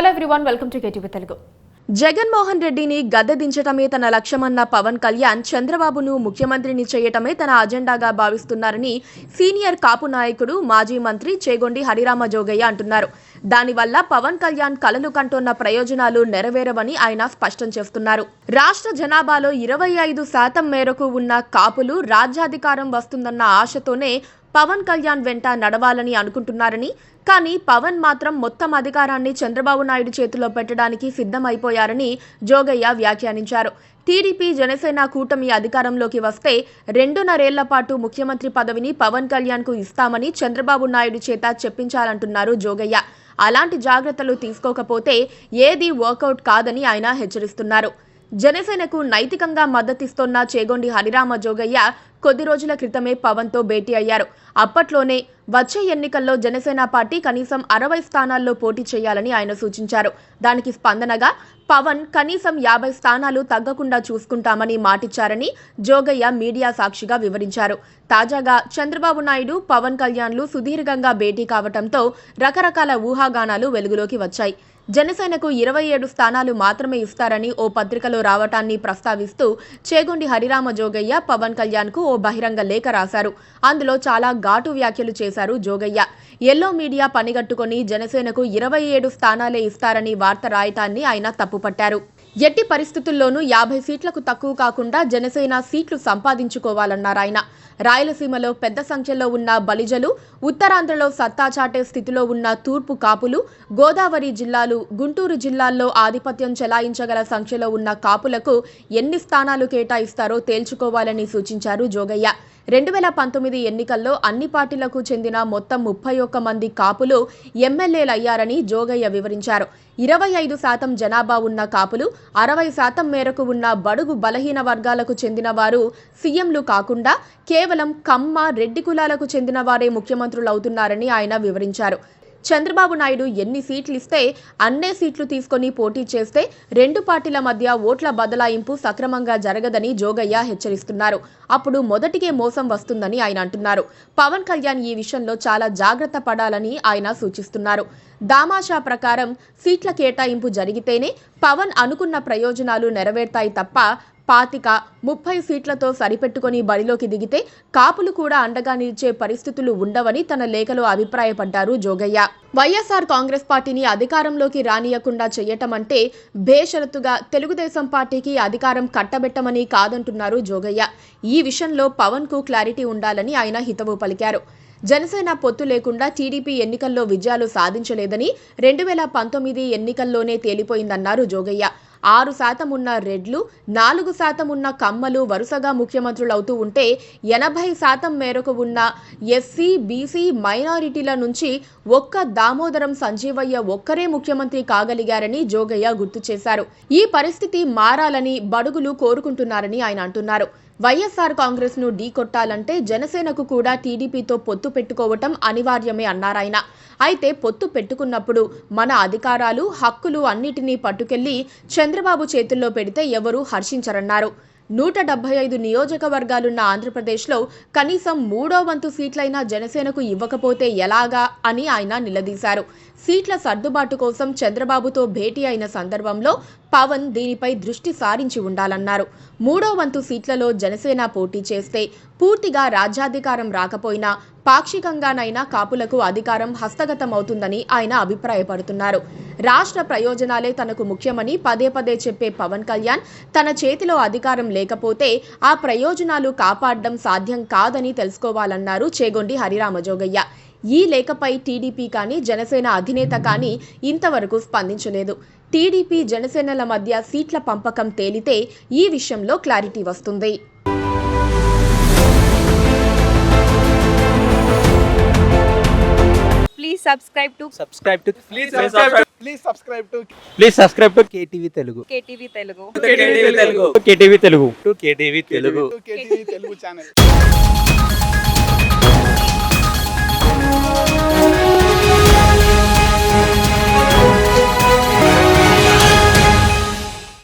Hello everyone, welcome to KTV Telugu. Jaganmohan రెడ్డిని గద్దె దించటమే తన లక్ష్యమన్న పవన్ కళ్యాణ్ చంద్రబాబును ముఖ్యమంత్రిని చేయటమే తన అజెండాగా భావిస్తున్నారని సీనియర్ కాపు నాయకుడు మాజీ మంత్రి చేగొండి హరిరామ జోగయ్య అంటున్నారు. దానివల్ల పవన్ కళ్యాణ్ కలలు కంటోన్న ప్రయోజనాలు నెరవేరవని ఆయన స్పష్టం చేస్తున్నారు. రాష్ట్ర జనాభాలో 25% మేరకు ఉన్న కాపులు రాజ్యాధికారం వస్తుందన్న ఆశతోనే పవన్ కళ్యాణ్ వెంట నడవాలని అనుకుంటున్నారని, కానీ పవన్ మాత్రం మొత్తం అధికారాన్ని చంద్రబాబు నాయుడు చేతిలో పెట్టడానికి సిద్ధమైపోయారని జోగయ్య వ్యాఖ్యానించారు. టీడీపీ జనసేన కూటమి అధికారంలోకి వస్తే 2.5 ఏళ్ల పాటు ముఖ్యమంత్రి పదవిని పవన్ కళ్యాణ్ కు ఇస్తామని చంద్రబాబు నాయుడు చేత చెప్పించాలంటున్నారు జోగయ్య. అలాంటి జాగ్రత్తలు తీసుకోకపోతే ఏది వర్కౌట్ కాదని ఆయన హెచ్చరిస్తున్నారు. జనసేనకు నైతికంగా మద్దతిస్తోన్న చేగొండి హరిరామ జోగయ్య కొద్ది రోజుల క్రితమే పవన్ తో భేటీ అయ్యారు. అప్పట్లోనే వచ్చే ఎన్నికల్లో జనసేన పార్టీ కనీసం 60 స్థానాల్లో పోటీ చేయాలని ఆయన సూచించారు. దానికి స్పందనగా పవన్ కనీసం 50 స్థానాలు తగ్గకుండా చూసుకుంటామని మాటిచ్చారని జోగయ్య మీడియా సాక్షిగా వివరించారు. తాజాగా చంద్రబాబు నాయుడు, పవన్ కళ్యాణ్లు సుదీర్ఘంగా భేటీ కావడంతో రకరకాల ఊహాగానాలు వెలుగులోకి వచ్చాయి. జనసేనకు 27 స్థానాలు మాత్రమే ఇస్తారని ఓ పత్రికలో రావటాన్ని ప్రస్తావిస్తూ చేగొండి హరిరామ జోగయ్య పవన్ కళ్యాణ్ కు ఓ బహిరంగ లేఖ రాశారు. అందులో చాలా ఘాటు వ్యాఖ్యలు చేశారు జోగయ్య. ఎల్లో మీడియా పనిగట్టుకుని జనసేనకు 27 స్థానాలే ఇస్తారని వార్త రాయటాన్ని ఆయన తప్పుపట్టారు. ఎట్టి పరిస్థితుల్లోనూ 50 సీట్లకు తక్కువ కాకుండా జనసేన సీట్లు సంపాదించుకోవాలన్నారాయన. రాయలసీమలో పెద్ద సంఖ్యలో ఉన్న బలిజలు, ఉత్తరాంధ్రలో సత్తా చాటే స్థితిలో ఉన్న తూర్పు కాపులు, గోదావరి జిల్లాలు, గుంటూరు జిల్లాల్లో ఆధిపత్యం చెలాయించగల సంఖ్యలో ఉన్న కాపులకు ఎన్ని స్థానాలు కేటాయిస్తారో తేల్చుకోవాలని సూచించారు జోగయ్య. 2019 ఎన్నికల్లో అన్ని పార్టీలకు చెందిన మొత్తం 31 మంది కాపులు ఎమ్మెల్యేలయ్యారని జోగయ్య వివరించారు. 25% జనాభా ఉన్న కాపులు, 60% మేరకు ఉన్న బడుగు బలహీన వర్గాలకు చెందిన వారు సీఎంలు కాకుండా కేవలం కమ్మ, రెడ్డి కులాలకు చెందిన వారే ముఖ్యమంత్రులవుతున్నారని ఆయన వివరించారు. చంద్రబాబు నాయుడు ఎన్ని సీట్లు ఇస్తే అన్నే సీట్లు తీసుకొని పోటీ చేస్తే 2 పార్టీల మధ్య ఓట్ల బదలాయింపు సక్రమంగా జరగదని జోగయ్య హెచ్చరిస్తున్నారు. అప్పుడు మొదటికే మోసం వస్తుందని ఆయన అంటున్నారు. పవన్ కళ్యాణ్ ఈ విషయంలో చాలా జాగ్రత్త పడాలని ఆయన సూచిస్తున్నారు. దామాషా ప్రకారం సీట్ల కేటాయింపు జరిగితేనే పవన్ అనుకున్న ప్రయోజనాలు నెరవేర్తాయి తప్ప 25-30 సీట్లతో సరిపెట్టుకుని బరిలోకి దిగితే కాపులు కూడా అండగా నిలిచే పరిస్థితులు ఉండవని తన లేఖలో అభిప్రాయపడ్డారు జోగయ్య. వైఎస్ఆర్ కాంగ్రెస్ పార్టీని అధికారంలోకి రానియకుండా చేయటం అంటే బేషరతుగా తెలుగుదేశం పార్టీకి అధికారం కట్టబెట్టమని కాదంటున్నారు జోగయ్య. ఈ విషయంలో పవన్ కు క్లారిటీ ఉండాలని ఆయన హితవు పలికారు. జనసేన పొత్తు లేకుండా టీడీపీ ఎన్నికల్లో విజయాలు సాధించలేదని 2019 ఎన్నికల్లోనే తేలిపోయిందన్నారు జోగయ్య. 6% ఉన్న రెడ్లు, 4% ఉన్న కమ్మలు వరుసగా ముఖ్యమంత్రులవుతూ ఉంటే 80% మేరకు ఉన్న ఎస్సీ, బీసీ, మైనారిటీల నుంచి ఒక్క దామోదరం సంజీవయ్య ఒక్కరే ముఖ్యమంత్రి కాగలిగారని జోగయ్య గుర్తు చేశారు. ఈ పరిస్థితి మారాలని బడుగులు కోరుకుంటున్నారని ఆయన అంటున్నారు. వైఎస్ఆర్ కాంగ్రెస్ ను ఢీకొట్టాలంటే జనసేనకు కూడా టీడీపీతో పొత్తు పెట్టుకోవటం అనివార్యమే అన్నారాయన. అయితే పొత్తు పెట్టుకున్నప్పుడు మన అధికారాలు, హక్కులు అన్నిటినీ పట్టుకెళ్లి చంద్రబాబు చేతుల్లో పెడితే ఎవరూ హర్షించరన్నారు. 175 నియోజకవర్గాలున్న ఆంధ్రప్రదేశ్లో కనీసం 3వ వంతు సీట్లైనా జనసేనకు ఇవ్వకపోతే ఎలాగా అని ఆయన నిలదీశారు. సీట్ల సర్దుబాటు కోసం చంద్రబాబుతో భేటీ అయిన సందర్భంలో పవన్ దీనిపై దృష్టి సారించి ఉండాలన్నారు. 3వ వంతు సీట్లలో జనసేన పోటీ చేస్తే పూర్తిగా రాజ్యాధికారం రాకపోయినా పాక్షికంగానైనా కాపులకు అధికారం హస్తగతమవుతుందని ఆయన అభిప్రాయపడుతున్నారు. రాష్ట్ర ప్రయోజనాలే తనకు ముఖ్యమని పదే పదే చెప్పే పవన్ కళ్యాణ్ తన చేతిలో అధికారం లేకపోతే ఆ ప్రయోజనాలు కాపాడడం సాధ్యం కాదని తెలుసుకోవాలన్నారు చేగొండి హరిరామ జోగయ్య. ఈ లేఖపై టీడీపీ కానీ జనసేన అధినేత కానీ ఇంతవరకు స్పందించలేదు. టీడీపీ జనసేనల మధ్య సీట్ల పంపకం తేలితే ఈ విషయంలో క్లారిటీ వస్తుంది. Please subscribe to KTV Telugu. KTV Telugu. KTV Telugu channel.